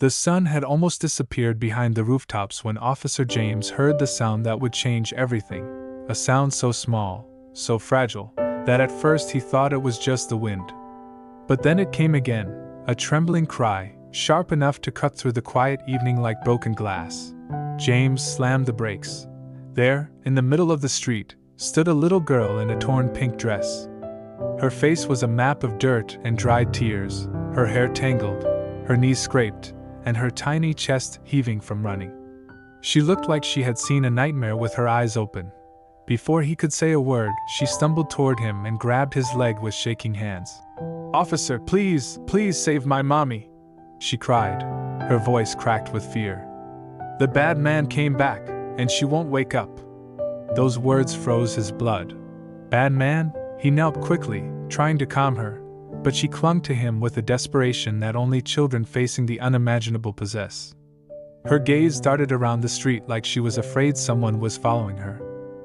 The sun had almost disappeared behind the rooftops when Officer James heard the sound that would change everything, a sound so small, so fragile, that at first he thought it was just the wind. But then it came again, a trembling cry, sharp enough to cut through the quiet evening like broken glass. James slammed the brakes. There, in the middle of the street, stood a little girl in a torn pink dress. Her face was a map of dirt and dried tears, her hair tangled, her knees scraped, and her tiny chest heaving from running. She looked like she had seen a nightmare with her eyes open. Before he could say a word, she stumbled toward him and grabbed his leg with shaking hands. "Officer, please, please save my mommy," she cried, her voice cracked with fear. "The bad man came back, and she won't wake up." Those words froze his blood. Bad man? He knelt quickly, trying to calm her, but she clung to him with a desperation that only children facing the unimaginable possess. Her gaze darted around the street like she was afraid someone was following her.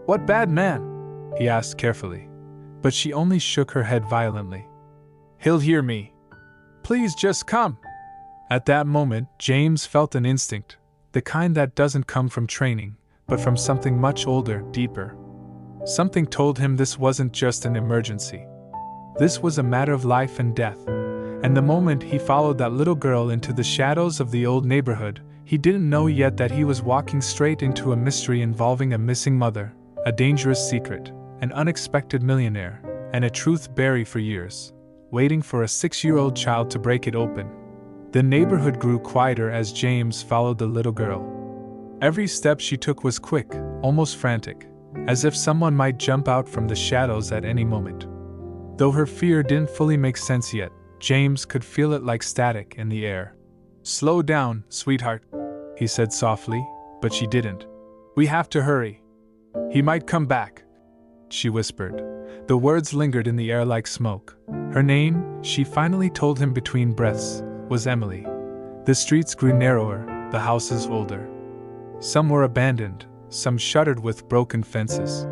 "What bad man?" he asked carefully, but she only shook her head violently. "He'll hear me. Please just come." At that moment, James felt an instinct, the kind that doesn't come from training, but from something much older, deeper. Something told him this wasn't just an emergency. This was a matter of life and death, and the moment he followed that little girl into the shadows of the old neighborhood, he didn't know yet that he was walking straight into a mystery involving a missing mother, a dangerous secret, an unexpected millionaire, and a truth buried for years, waiting for a 6-year-old child to break it open. The neighborhood grew quieter as James followed the little girl. Every step she took was quick, almost frantic, as if someone might jump out from the shadows at any moment. Though her fear didn't fully make sense yet, James could feel it like static in the air. "Slow down, sweetheart," he said softly, but she didn't. "We have to hurry. He might come back," she whispered. The words lingered in the air like smoke. Her name, she finally told him between breaths, was Emily. The streets grew narrower, the houses older. Some were abandoned, some shuttered with broken fences.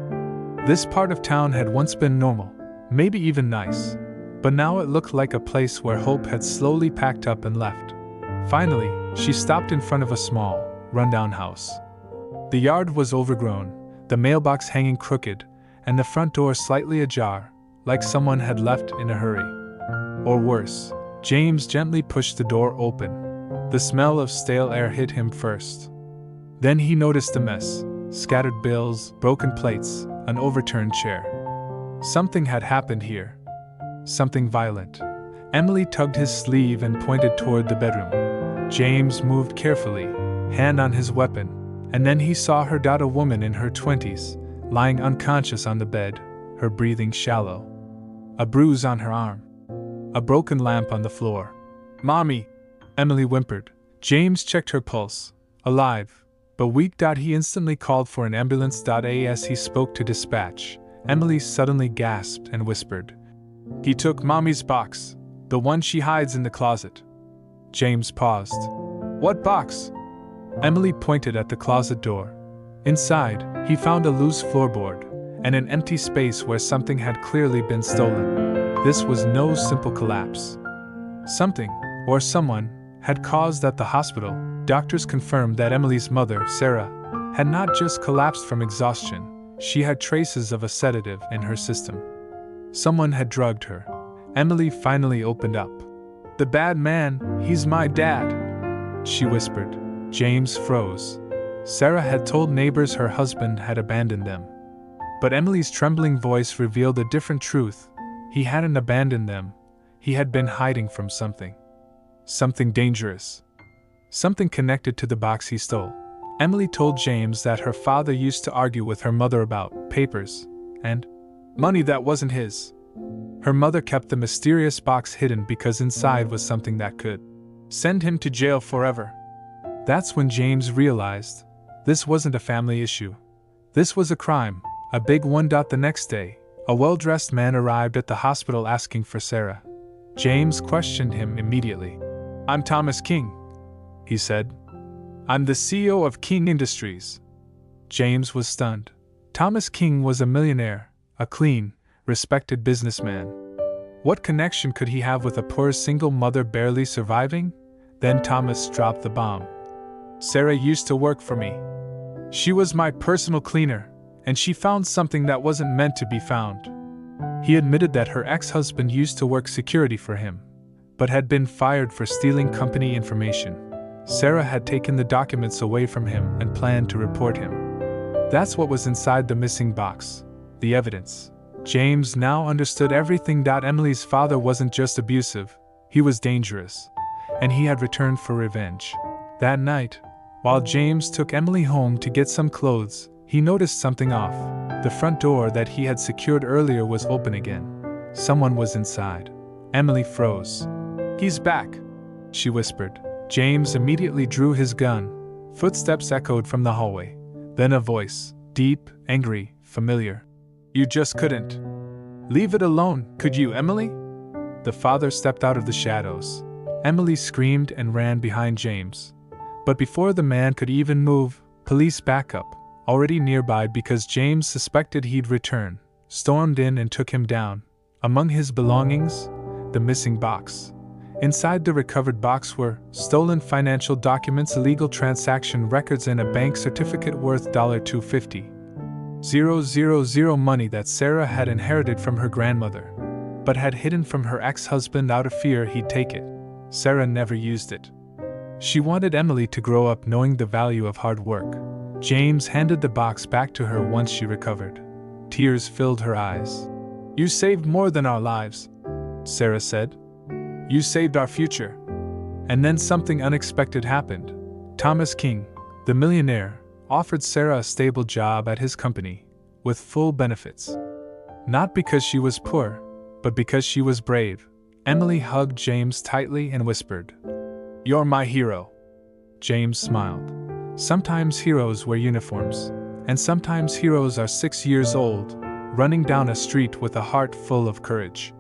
This part of town had once been normal, maybe even nice, but now it looked like a place where hope had slowly packed up and left. Finally, she stopped in front of a small, rundown house. The yard was overgrown, the mailbox hanging crooked, and the front door slightly ajar, like someone had left in a hurry. Or worse, James gently pushed the door open. The smell of stale air hit him first. Then he noticed the mess: scattered bills, broken plates, an overturned chair. Something had happened here. Something violent. Emily tugged his sleeve and pointed toward the bedroom. James moved carefully, hand on his weapon, and then he saw her, a woman in her 20s, lying unconscious on the bed, her breathing shallow. A bruise on her arm. A broken lamp on the floor. "Mommy," Emily whimpered. James checked her pulse. Alive, but weak. He instantly called for an ambulance. As he spoke to dispatch, Emily suddenly gasped and whispered, "He took Mommy's box, the one she hides in the closet." James paused. "What box?" Emily pointed at the closet door. Inside, he found a loose floorboard and an empty space where something had clearly been stolen. This was no simple collapse. Something, or someone, had caused at the hospital. Doctors confirmed that Emily's mother, Sarah, had not just collapsed from exhaustion, she had traces of a sedative in her system. Someone had drugged her. Emily finally opened up. "The bad man, he's my dad," she whispered. James froze. Sarah had told neighbors her husband had abandoned them. But Emily's trembling voice revealed a different truth. He hadn't abandoned them. He had been hiding from something. Something dangerous. Something connected to the box he stole. Emily told James that her father used to argue with her mother about papers and money that wasn't his. Her mother kept the mysterious box hidden because inside was something that could send him to jail forever. That's when James realized this wasn't a family issue. This was a crime, a big one. The next day, a well-dressed man arrived at the hospital asking for Sarah. James questioned him immediately. "I'm Thomas King," he said. "I'm the CEO of King Industries." James was stunned. Thomas King was a millionaire, a clean, respected businessman. What connection could he have with a poor single mother barely surviving? Then Thomas dropped the bomb. Sarah used to work for me. She was my personal cleaner, and she found something that wasn't meant to be found. He admitted that her ex-husband used to work security for him, but had been fired for stealing company information. Sarah had taken the documents away from him and planned to report him. That's what was inside the missing box, the evidence. James now understood everything. Emily's father wasn't just abusive, he was dangerous, and he had returned for revenge. That night, while James took Emily home to get some clothes, he noticed something off. The front door that he had secured earlier was open again. Someone was inside. Emily froze. "He's back," she whispered. James immediately drew his gun. Footsteps echoed from the hallway. Then a voice, deep, angry, familiar. "You just couldn't. Leave it alone, could you, Emily?" The father stepped out of the shadows. Emily screamed and ran behind James. But before the man could even move, police backup, already nearby because James suspected he'd return, stormed in and took him down. Among his belongings, the missing box. Inside the recovered box were stolen financial documents, illegal transaction records, and a bank certificate worth $250,000 money that Sarah had inherited from her grandmother, but had hidden from her ex-husband out of fear he'd take it. Sarah never used it. She wanted Emily to grow up knowing the value of hard work. James handed the box back to her once she recovered. Tears filled her eyes. "You saved more than our lives," Sarah said. "You saved our future." And then something unexpected happened. Thomas King, the millionaire, offered Sarah a stable job at his company, with full benefits. Not because she was poor, but because she was brave. Emily hugged James tightly and whispered, "You're my hero." James smiled. Sometimes heroes wear uniforms, and sometimes heroes are 6 years old, running down a street with a heart full of courage.